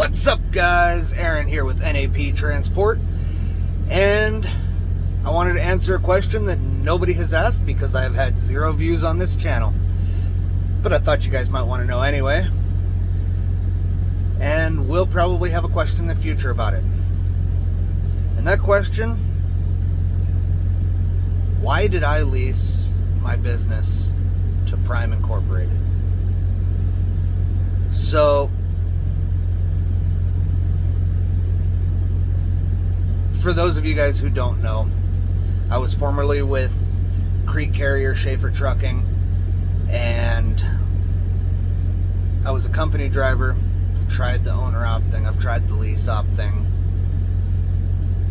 What's up, guys? Aaron here with NAP Transport, and I wanted to answer a question that nobody has asked because I have had 0 views on this channel, but I thought you guys might want to know anyway, and we'll probably have a question in the future about it. And that question: why did I lease my business to Prime Incorporated? So, for those of you guys who don't know, I was formerly with Creek Carrier Schaefer Trucking, and I was a company driver. I've tried the owner op thing, I've tried the lease op thing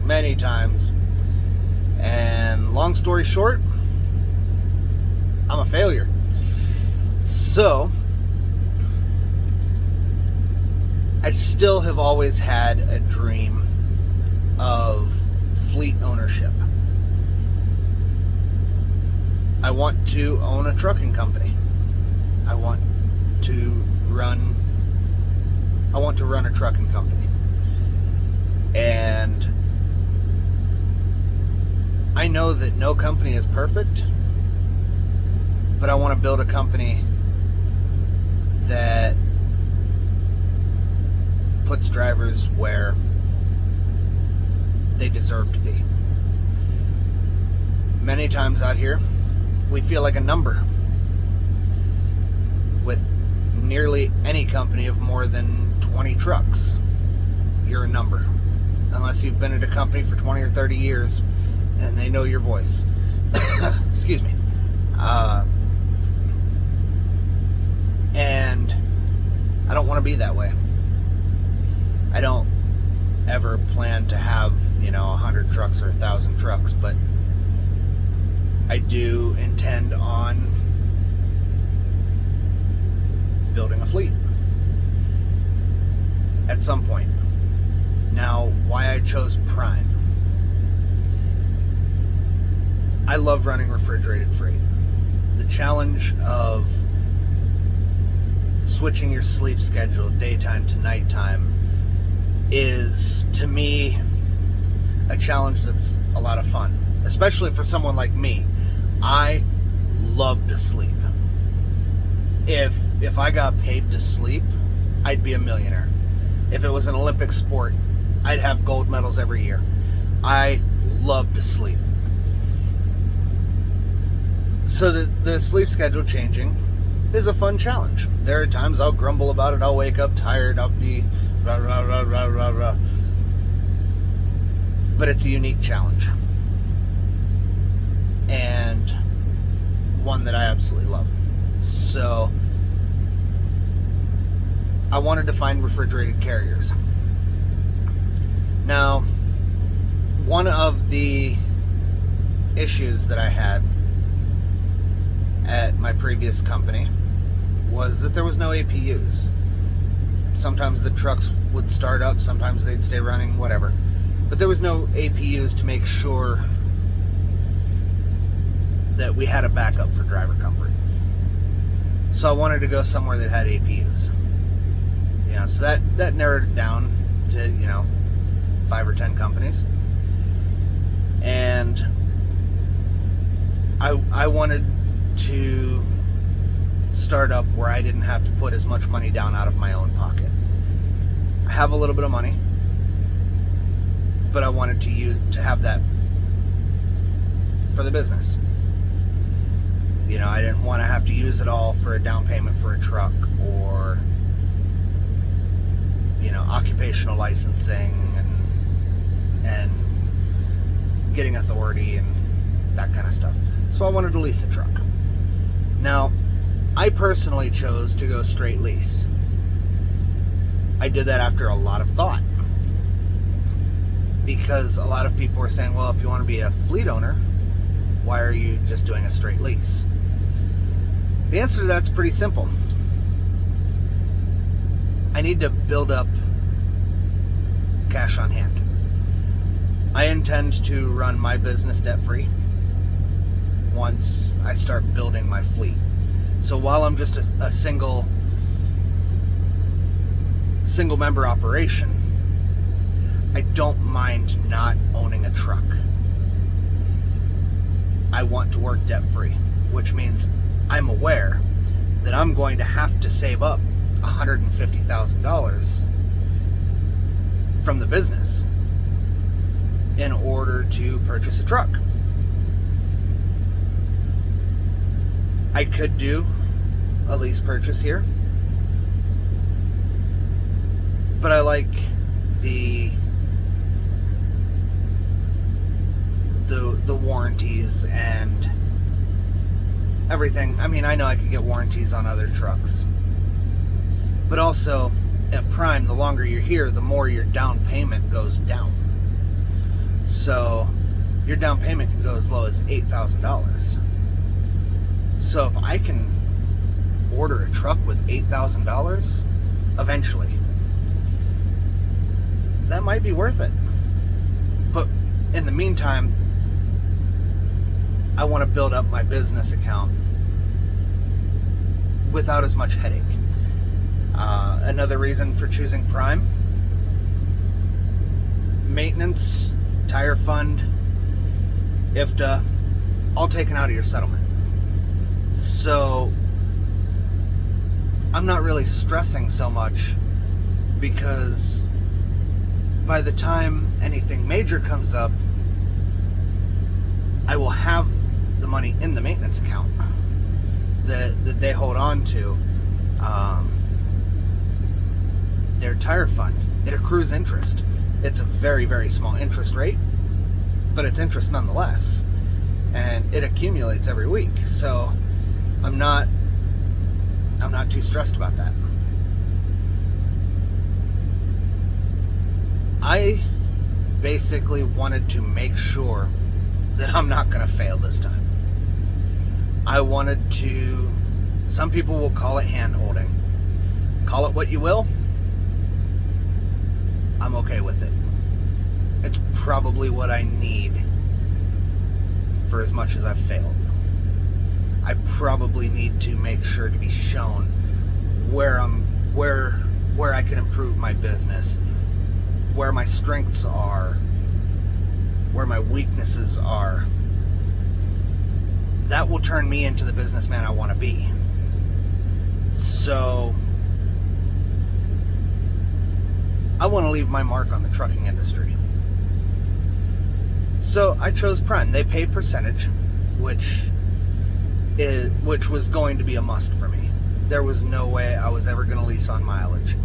many times, and long story short, I'm a failure. So I still have always had a dream of fleet ownership. I want to own a trucking company. I want to run a trucking company. And I know that no company is perfect, but I want to build a company that puts drivers where they deserve to be. Many times out here, we feel like a number. With nearly any company of more than 20 trucks, you're a number. Unless you've been at a company for 20 or 30 years and they know your voice. Excuse me. And I don't want to be that way. I don't ever plan to have, 100 trucks or 1,000 trucks, but I do intend on building a fleet at some point. Now, why I chose Prime. I love running refrigerated freight. The challenge of switching your sleep schedule daytime to nighttime is, to me, a challenge that's a lot of fun, especially for someone like me. I love to sleep. If I got paid to sleep, I'd be a millionaire. If it was an Olympic sport, I'd have gold medals every year. I love to sleep. So the sleep schedule changing is a fun challenge. There are times I'll grumble about it. I'll wake up tired. I'll be rah, rah, rah, rah, rah, rah. But it's a unique challenge, and one that I absolutely love. So I wanted to find refrigerated carriers. Now, one of the issues that I had at my previous company was that there was no APUs. Sometimes the trucks would start up, sometimes they'd stay running, whatever. But there was no APUs to make sure that we had a backup for driver comfort. So I wanted to go somewhere that had APUs. So that narrowed it down to, 5 or 10 companies. And I wanted to start up where I didn't have to put as much money down out of my own pocket. I have a little bit of money, but I wanted to have that for the business. I didn't want to have to use it all for a down payment for a truck, or occupational licensing and getting authority and that kind of stuff. So I wanted to lease a truck. Now, I personally chose to go straight lease. I did that after a lot of thought, because a lot of people were saying, well, if you want to be a fleet owner, why are you just doing a straight lease? The answer to that's pretty simple. I need to build up cash on hand. I intend to run my business debt-free once I start building my fleet. So while I'm just a single single member operation, I don't mind not owning a truck. I want to work debt free, which means I'm aware that I'm going to have to save up $150,000 from the business in order to purchase a truck. I could do a lease purchase here, but I like the warranties and everything. I mean, I know I could get warranties on other trucks, but also at Prime, the longer you're here, the more your down payment goes down. So your down payment can go as low as $8,000. So if I can order a truck with $8,000 eventually, that might be worth it. But in the meantime, I want to build up my business account without as much headache. Another reason for choosing Prime: maintenance, tire fund, IFTA, all taken out of your settlement. So I'm not really stressing so much, because by the time anything major comes up, I will have the money in the maintenance account that they hold on to. Their tire fund, it accrues interest. It's a very, very small interest rate, but it's interest nonetheless, and it accumulates every week. So I'm not too stressed about that. I basically wanted to make sure that I'm not going to fail this time. I wanted to, some people will call it hand-holding. Call it what you will. I'm okay with it. It's probably what I need for as much as I've failed. I probably need to make sure to be shown where I can improve my business, where my strengths are, where my weaknesses are. That will turn me into the businessman I want to be. So I want to leave my mark on the trucking industry. So I chose Prime. They pay percentage, which was going to be a must for me. There was no way I was ever going to lease on mileage.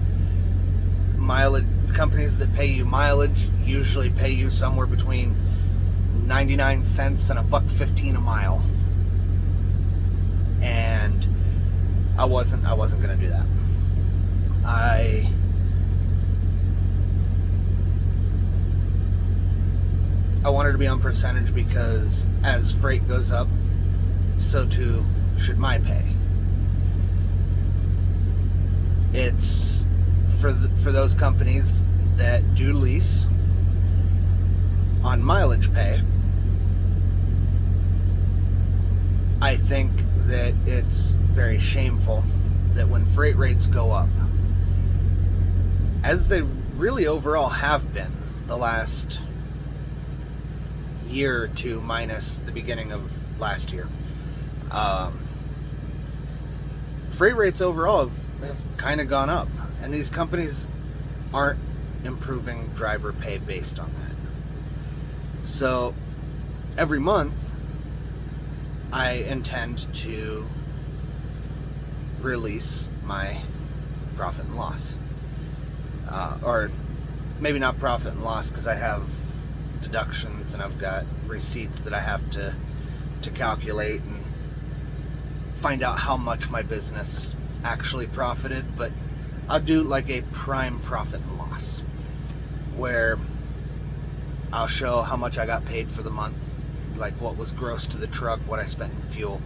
Mileage companies that pay you mileage usually pay you somewhere between 99 cents and $1.15 a mile. And I wasn't going to do that. I wanted to be on percentage because as freight goes up, so too should my pay. It's for those companies that do lease on mileage pay. I think that it's very shameful that when freight rates go up, as they really overall have been the last year or two, minus the beginning of last year, freight rates overall have kind of gone up, and these companies aren't improving driver pay based on that. So every month I intend to release my profit and loss, or maybe not profit and loss, because I have deductions and I've got receipts that I have to calculate and find out how much my business actually profited. But I'll do like a Prime profit and loss, where I'll show how much I got paid for the month, like what was gross to the truck, what I spent in fuel,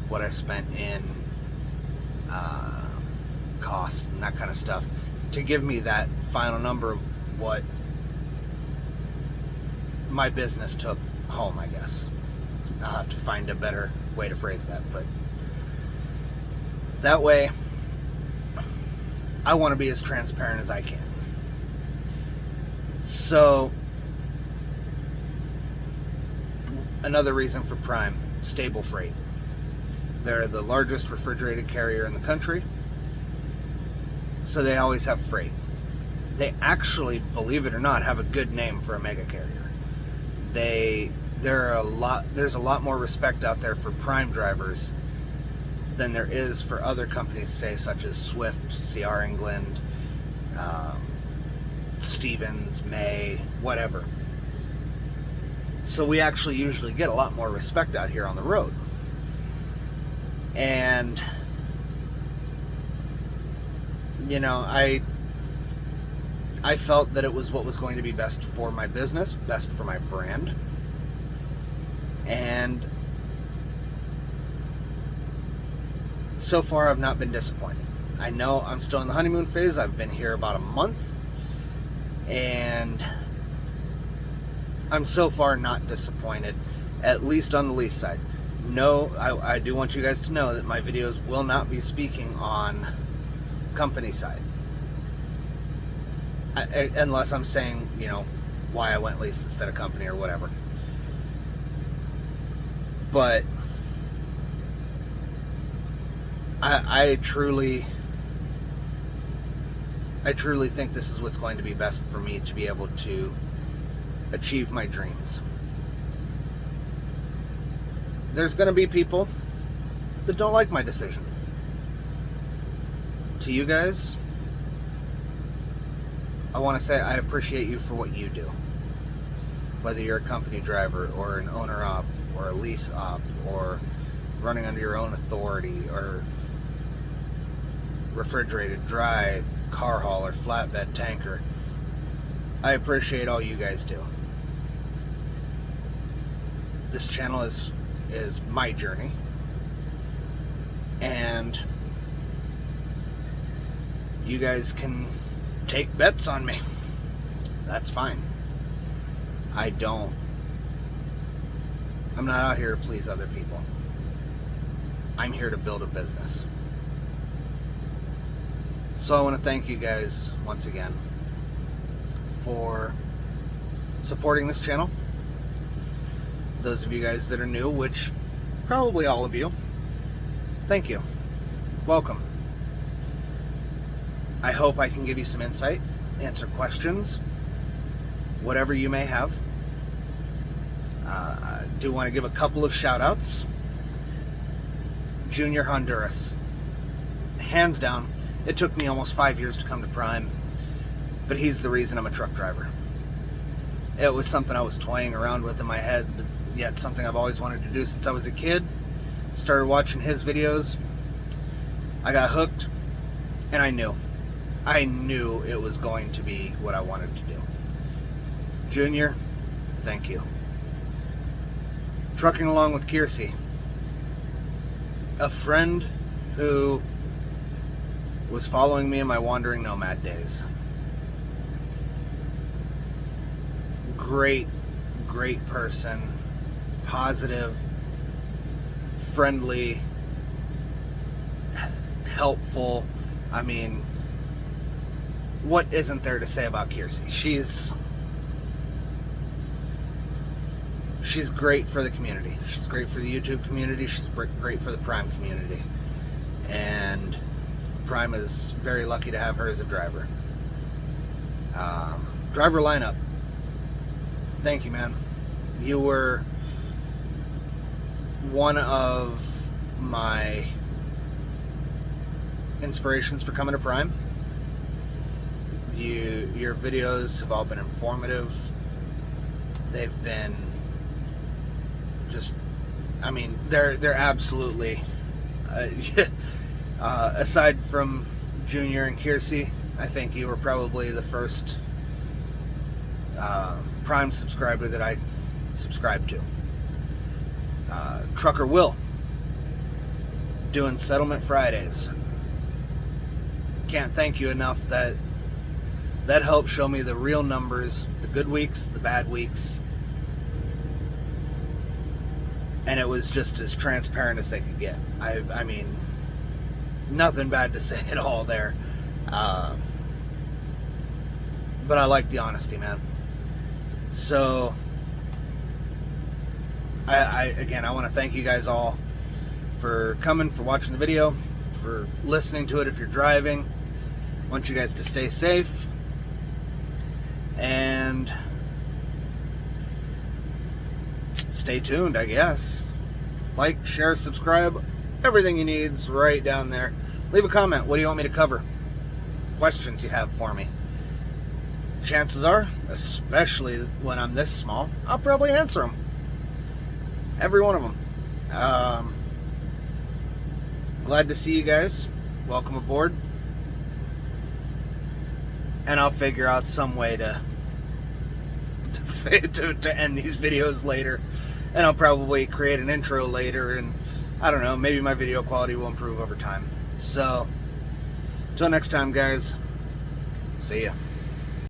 what I spent in costs and that kind of stuff, to give me that final number of what my business took home, I guess. I'll have to find a better way to phrase that, but that way I want to be as transparent as I can. So, another reason for Prime, stable freight. They're the largest refrigerated carrier in the country, so they always have freight. They actually, believe it or not, have a good name for a mega carrier. There's a lot more respect out there for Prime drivers than there is for other companies, say such as Swift, CR England, Stevens, May, whatever. So we actually usually get a lot more respect out here on the road. And you know, I felt that it was what was going to be best for my business, best for my brand. And so far I've not been disappointed. I know I'm still in the honeymoon phase. I've been here about a month, and I'm so far not disappointed, at least on the lease side. No, I do want you guys to know that my videos will not be speaking on company side. Unless I'm saying, you know, why I went lease instead of company or whatever. But I truly think this is what's going to be best for me to be able to achieve my dreams. There's going to be people that don't like my decision. To you guys, I want to say I appreciate you for what you do. Whether you're a company driver or an owner op or a lease op or running under your own authority or refrigerated, dry, car hauler, flatbed, tanker. I appreciate all you guys do. This channel is my journey, and you guys can take bets on me. That's fine. I'm not out here to please other people. I'm here to build a business. So I want to thank you guys once again for supporting this channel. Those of you guys that are new, which probably all of you, thank you. Welcome. I hope I can give you some insight, answer questions, whatever you may have. I do want to give a couple of shout outs. Junior Honduras. Hands down, it took me almost 5 years to come to Prime, but he's the reason I'm a truck driver. It was something I was toying around with in my head, but yet something I've always wanted to do since I was a kid. Started watching his videos. I got hooked, and I knew it was going to be what I wanted to do. Junior, thank you. Trucking along with Kiersey, a friend who was following me in my wandering nomad days. Great person, positive, friendly, helpful. I mean, what isn't there to say about Kiersey? She's great for the community. She's great for the YouTube community. She's great for the Prime community. And Prime is very lucky to have her as a driver. Driver lineup. Thank you, man. You were one of my inspirations for coming to Prime. Your videos have all been informative. They've been just, I mean, they're absolutely, aside from Junior and Kiersey, I think you were probably the first Prime subscriber that I subscribed to. Trucker Will, doing Settlement Fridays. Can't thank you enough. That helped show me the real numbers, the good weeks, the bad weeks. And it was just as transparent as they could get. I mean, nothing bad to say at all there. But I like the honesty, man. So again, I want to thank you guys all for coming, for watching the video, for listening to it if you're driving. I want you guys to stay safe, and stay tuned, I guess. Like, share, subscribe, everything you need's right down there. Leave a comment. What do you want me to cover? Questions you have for me. Chances are, especially when I'm this small, I'll probably answer them. Every one of them. Glad to see you guys. Welcome aboard. And I'll figure out some way to end these videos later. And I'll probably create an intro later, and I don't know, maybe my video quality will improve over time. So, until next time, guys, see ya.